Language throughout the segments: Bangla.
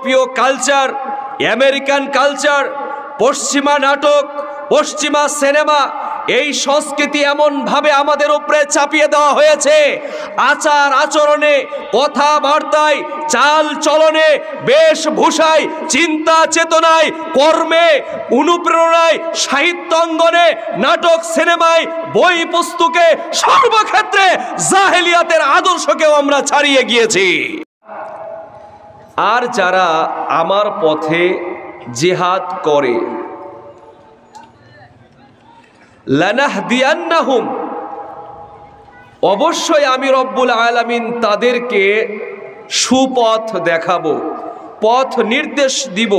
ইউরোপীয় কালচার, আমেরিকান কালচার, পশ্চিমা নাটক, পশ্চিমা সিনেমা, এই সংস্কৃতি এমনভাবে আমাদের উপরে চাপিয়ে দেওয়া হয়েছে, আচার আচরণে, কথাবার্তায়, চাল চলনে, বেশভূষায়, চিন্তা চেতনায়, কর্মে, অনুপ্রেরণায়, সাহিত্যাঙ্গনে, নাটক সিনেমায়, বই পুস্তকে, সর্বক্ষেত্রে জাহেলিয়াতের আদর্শকেও আমরা ছাড়িয়ে গিয়েছি। আর যারা আমার পথে জিহাদ করে, লানাহদিয়ান্নাহুম, অবশ্যই আমি রব্বুল আলামিন তাদেরকে সুপথ দেখাবো, পথ নির্দেশ দিব।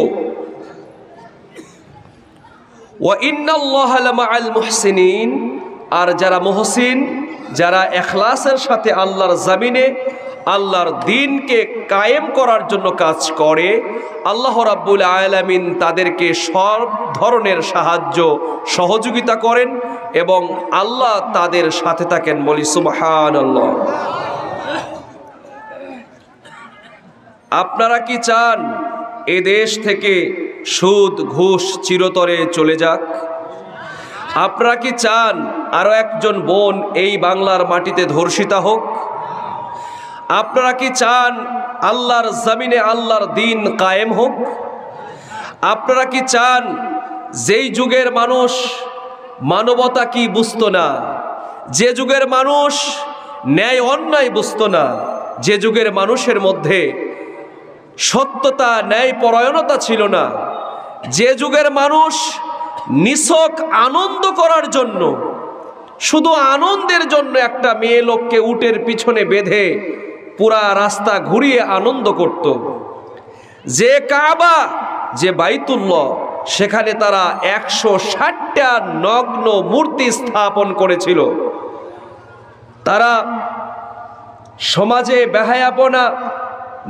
ওয়া ইন্নাল্লাহা লামাআল মুহসিনিন, আর যারা মুহসিন, যারা ইখলাসের সাথে আল্লাহর জমিনে আল্লাহর দ্বীনকে কায়েম করার জন্য কাজ করে, আল্লাহ রাব্বুল আলামিন তাদেরকে সব ধরনের সাহায্য সহযোগিতা করেন এবং আল্লাহ তাদের সাথে থাকেন। বলি সুবহানাল্লাহ। আপনারা কি চান এ দেশ থেকে সুদ ঘুষ চিরতরে চলে যাক? আপনারা কি চান আরো একজন বোন এই বাংলার মাটিতে ধর্ষিতা হোক? আপনারা কি চান আল্লাহর জমিনে আল্লাহর দ্বীন কায়েম হোক? আপনারা কি চান যেই যুগের মানুষ মানবতা কি বুঝতো না, যে যুগের মানুষ ন্যায় অন্যায় বুঝতো না, যে যুগের মানুষের মধ্যে সত্যতা ন্যায় পরায়ণতা ছিল না, যে যুগের মানুষ নিছক আনন্দ করার জন্য, শুধু আনন্দের জন্য একটা মেয়ে লোককে উটের পিছনে বেঁধে পুরা রাস্তা ঘুরিয়ে আনন্দ করত, যে কাবা, যে বাইতুল্লাহ, সেখানে তারা 160টা নগ্ন মূর্তি স্থাপন করেছিল। তারা সমাজে বেহায়াপনা,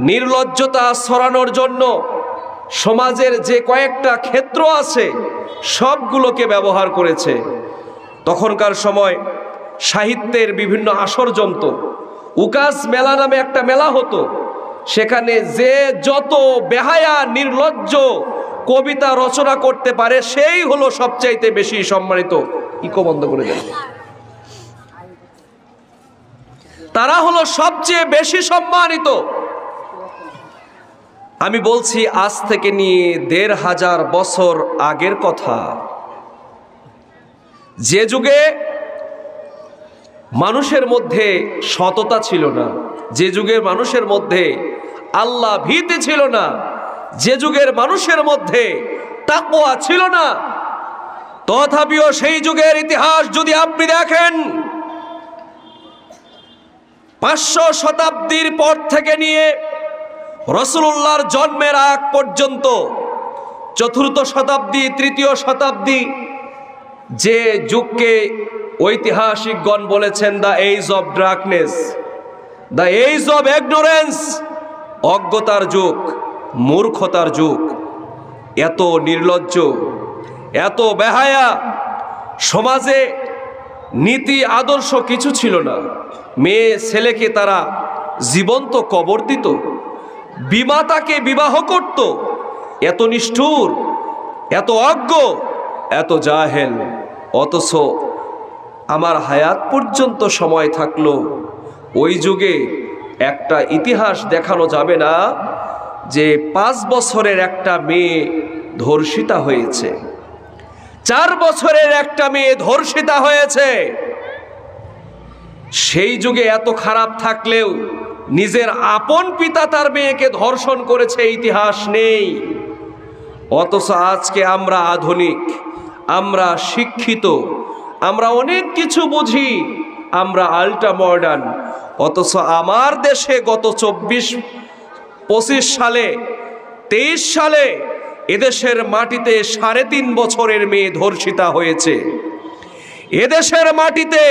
নির্লজ্জতা ছড়ানোর জন্য সমাজের যে কয়েকটা ক্ষেত্র আছে সবগুলোকে ব্যবহার করেছে। তখনকার সময় সাহিত্যের বিভিন্ন আসর জমত, উকাস মেলা নামে একটা মেলা হতো, সেখানে যে যত বেহায়া নির্লজ্জ কবিতা রচনা করতে পারে সেই হলো সবচাইতে বেশি সম্মানিত। ইকো বন্ধ করে দেন। তারা হলো সবচেয়ে বেশি সম্মানিত। আমি বলছি আজ থেকে নিয়ে 1500 বছর আগের কথা, যে যুগে মানুষের মধ্যে সততা ছিল না, যে যুগের মানুষের মধ্যে আল্লাহ ভীতি ছিল না, যে যুগের মানুষের মধ্যে তাকওয়া ছিল না, তথাপিও সেই যুগের ইতিহাস যদি আপনি দেখেন, 500 শতাব্দীর পর থেকে নিয়ে রাসূলুল্লাহর জন্মের আগ পর্যন্ত, 4th শতাব্দী 3য় শতাব্দী, যে যুগকে ঐতিহাসিকগণ বলেছেন the age of darkness, the age of ignorance, অজ্ঞতার যুগ, মূর্খতার যুগ। এত নির্লজ্জ, এত বেহায়া, সমাজে নীতি আদর্শ কিছু ছিল না। মেয়ে ছেলেকে তারা জীবন্ত কবর দিত, বিমাতাকে বিবাহ করত। এত নিষ্ঠুর, এত অজ্ঞ, এত জাহেল। অথচ আমার হায়াত পর্যন্ত সময় থাকলো ওই যুগে একটা ইতিহাস দেখানো যাবে না যে 5 বছরের একটা মেয়ে ধর্ষিতা হয়েছে, 4 বছরের একটা মেয়ে ধর্ষিতা হয়েছে। সেই যুগে এত খারাপ থাকলেও নিজের আপন পিতা তার মেয়েকে ধর্ষণ করেছে ইতিহাস নেই। অথচ আজকে আমরা আধুনিক, আমরা শিক্ষিত, আমরা অনেক কিছু বুঝি, আমরা আল্ট্রা মডার্ন। অথচ আমার দেশে গত 24-25 সালে, 23 সালে এদেশের মাটিতে 3.5 বছরের মেয়ে ধর্ষিতা হয়েছে। এদেশের মাটিতে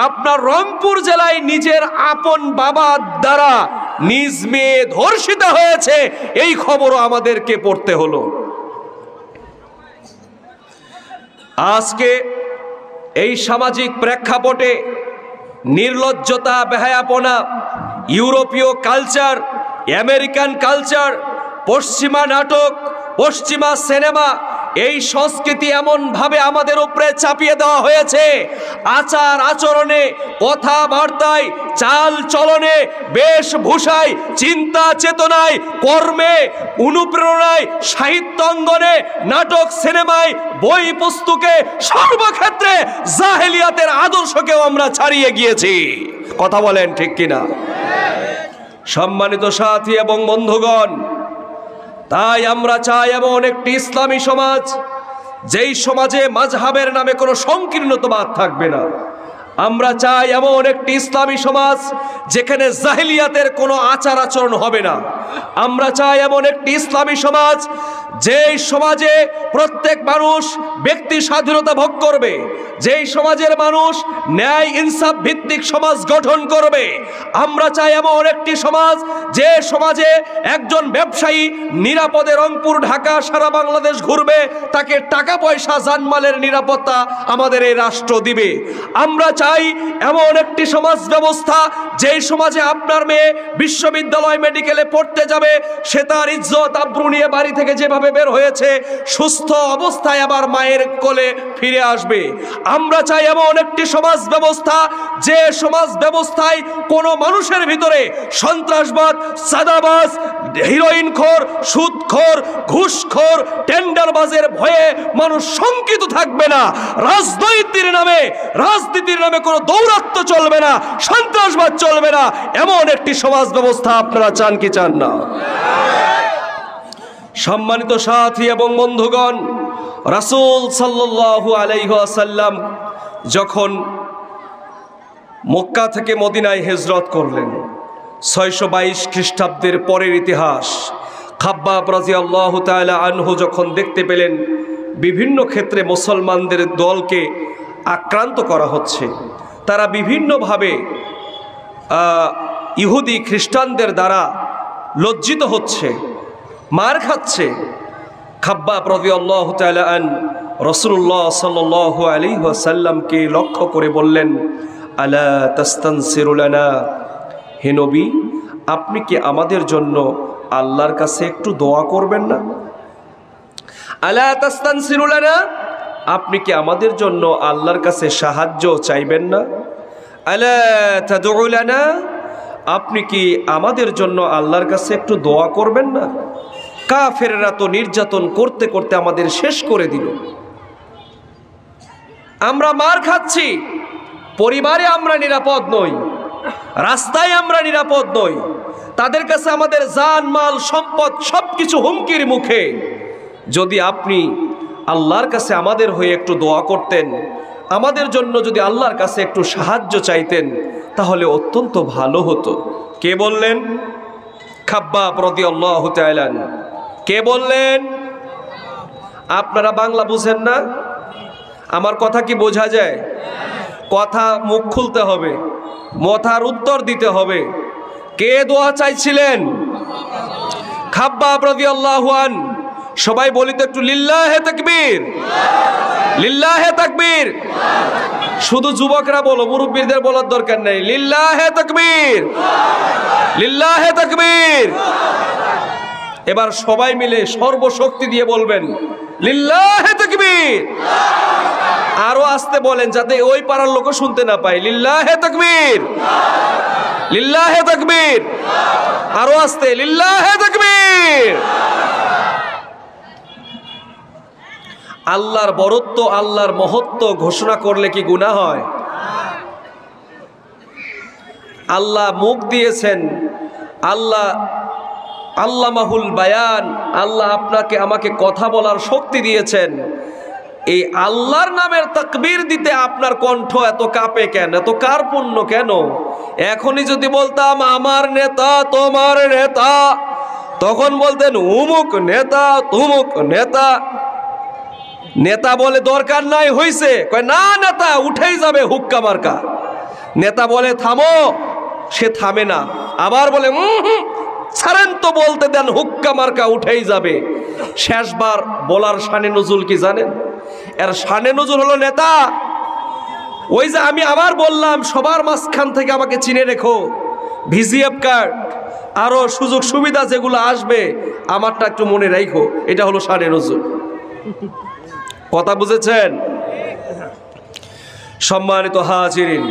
আপনার রংপুর জেলায় নিজের আপন বাবার দ্বারা নিজ মেয়ে ধর্ষিতা হয়েছে, এই খবরও আমাদেরকে পড়তে হলো। আজকে এই সামাজিক প্রেক্ষাপটে নির্লজ্জতা, বেহায়াপনা, ইউরোপীয় কালচার, আমেরিকান কালচার, পশ্চিমা নাটক, পশ্চিমা সিনেমা, এই সংস্কৃতি এমন ভাবে আমাদের উপরে চাপিয়ে দেওয়া হয়েছে, আচার আচরণে, কথাবার্তায়, চাল চলনে, বেশভূষায়, চিন্তা চেতনায়, কর্মে, অনুপ্রেরণায়, সাহিত্য অঙ্গনে, নাটক সিনেমায়, বই পুস্তকে, সর্বক্ষেত্রে জাহেলিয়াতের আদর্শকেও আমরা ছাড়িয়ে গিয়েছি। কথা বলেন ঠিক কিনা? সম্মানিত সাথী এবং বন্ধুগণ, তাই আমরা চাই এমন একটি ইসলামী সমাজ, যেই সমাজে মাযহাবের নামে কোনো সংকীর্ণতাবাদ থাকবে না। আমরা চাই এমন একটি ইসলামী সমাজ যেখানে জাহেলিয়াতের কোনো আচার আচরণ হবে না। আমরা চাই এমন একটি ইসলামী সমাজ যেই সমাজে প্রত্যেক মানুষ ব্যক্তি স্বাধীনতা ভোগ করবে, যেই সমাজের মানুষ ন্যায় ইনসাফ ভিত্তিক সমাজ গঠন করবে। আমরা চাই এমন একটি সমাজ যে সমাজে একজন ব্যবসায়ী নিরাপদে রংপুর, ঢাকা, সারা বাংলাদেশ ঘুরবে, তাকে টাকা পয়সা জানমালের নিরাপত্তা আমাদের এই রাষ্ট্র দিবে। আমরা চাই এমন একটি সমাজ ব্যবস্থা যেই সমাজে আপনার মেয়ে বিশ্ববিদ্যালয় মেডিকেলে পড়তে যাবে, সে তার ইজ্জত আবরু নিয়ে বাড়ি থেকে যেভাবে বের হয়েছে সুস্থ অবস্থায় আবার মায়ের কোলে ফিরে আসবে। আমরা চাই এমন একটি সমাজ ব্যবস্থা যে সমাজ ব্যবস্থায় কোনো মানুষের ভিতরে সন্ত্রাসবাদ, সাদাবাজ, হিরোইনখোর, সুদখোর, ঘুষখোর, টেন্ডারবাজের ভয়ে মানুষ শঙ্কিত থাকবে না। রাজনীতির নামে কোনো দৌরাত্ম্য চলবে না, সন্ত্রাসবাদ চলবে না। এমন একটি সমাজ ব্যবস্থা আপনারা চান কি চান না? সম্মানিত সাথী এবং বন্ধুগণ, রাসূল সাল্লাল্লাহু আলাইহি ওয়াসাল্লাম যখন মক্কা থেকে মদিনায় হিজরত করলেন, 622 খ্রিস্টাব্দের পরের ইতিহাস। খাব্বাব রাদিয়াল্লাহু তাআলা আনহু যখন দেখতে পেলেন বিভিন্ন ক্ষেত্রে মুসলমানদের দলকে আক্রান্ত করা হচ্ছে, তারা বিভিন্নভাবে ইহুদি খ্রিস্টানদের দ্বারা লজ্জিত হচ্ছে, মার খাচ্ছে, খাব্বাব রাদিয়াল্লাহু তাআলা আনহু রাসূলুল্লাহ সাল্লাল্লাহু আলাইহি ওয়াসাল্লামকে লক্ষ্য করে বললেন, আলা তাস্তানসিরু লানা, হে নবী, আপনি কি আমাদের জন্য আল্লাহর কাছে একটু দোয়া করবেন না? আলা তাস্তানসিরু লানা, আপনি কি আমাদের জন্য আল্লাহর কাছে সাহায্য চাইবেন না? আলা তাদউ লানা, আপনি কি আমাদের জন্য আল্লাহর কাছে একটু দোয়া করবেন না? কাফেররা তো নির্যাতন করতে করতে আমাদের শেষ করে দিল। আমরা মার খাচ্ছি, পরিবারে আমরা নিরাপদ নই, রাস্তায় আমরা নিরাপদ নই, তাদের কাছে আমাদের জান মাল সম্পদ সবকিছু হুমকির মুখে। যদি আপনি আল্লাহর কাছে আমাদের হয়ে একটু দোয়া করতেন, আমাদের জন্য যদি আল্লাহর কাছে একটু সাহায্য চাইতেন, তাহলে অত্যন্ত ভালো হতো। কে বললেন? খাব্বাব রাদিয়াল্লাহু তাআলা। কে বললেন? আপনারা বাংলা বুঝেন না? আমার কথা কি বোঝা যায়? কথা মুখ খুলতে হবে, মাথার উত্তর দিতে হবে। কে দোয়া চাইছিলেন? খাব্বাব রাদিয়াল্লাহু আনহু। সবাই বলিতে একটু লিল্লাহে তাকবীর, লিল্লাহে তাকবীর। শুধু যুবকরা বলো, মুরব্বীদের বলার দরকার নেই। লিল্লাহে তাকবীর, লিল্লাহে তাকবীর। এবার সবাই মিলে সর্বশক্তি দিয়ে বলবেন লিল্লাহে তাকবীর। আরো আস্তে বলেন যাতে ওই পাড়ার লোকও শুনতে না পায়। লিল্লাহে তাকবীর, লিল্লাহে তাকবীর। আরো আস্তে, লিল্লাহে তাকবীর। আল্লাহর বরত্ব, আল্লাহর মহত্ব ঘোষণা করলে কি গুনাহ হয়? আল্লাহ মুখ দিয়েছেন, আল্লাহ আল্লামাহুল বায়ান, আল্লাহ আপনাকে আমাকে কথা বলার শক্তি দিয়েছেন। এই আল্লাহর নামের তাকবীর দিতে আপনার কণ্ঠ এত কাঁপে কেন, এত কার্পণ্য কেন? এখনই যদি বলতাম আমার নেতা তোমার নেতা, তখন বলতেন উমুক নেতা তুমুক নেতা। নেতা বলে দরকার নাই হইছে, কয় না নেতা উঠেই যাবে হুক্কা মার্কা। নেতা বলে থামো, সে থামে না, আবার বলে ছাড়েন তো, বলতে দেন, হুক্কা মার্কা উঠেই যাবে। শেষবার বলার শানে নজুল কি জানেন? এর শানে নজুল হলো নেতা। ওই যে আমি আবার বললাম, সবার মাঝখান থেকে আমাকে চিনে রেখো, ভিজিএফ কার্ড, আরো সুযোগ সুবিধা যেগুলো আসবে আমারটা একটু মনে রাখো, এটা হলো শানে নজুল। কথা বুঝেছেন? সম্মানিত হাজিরিন,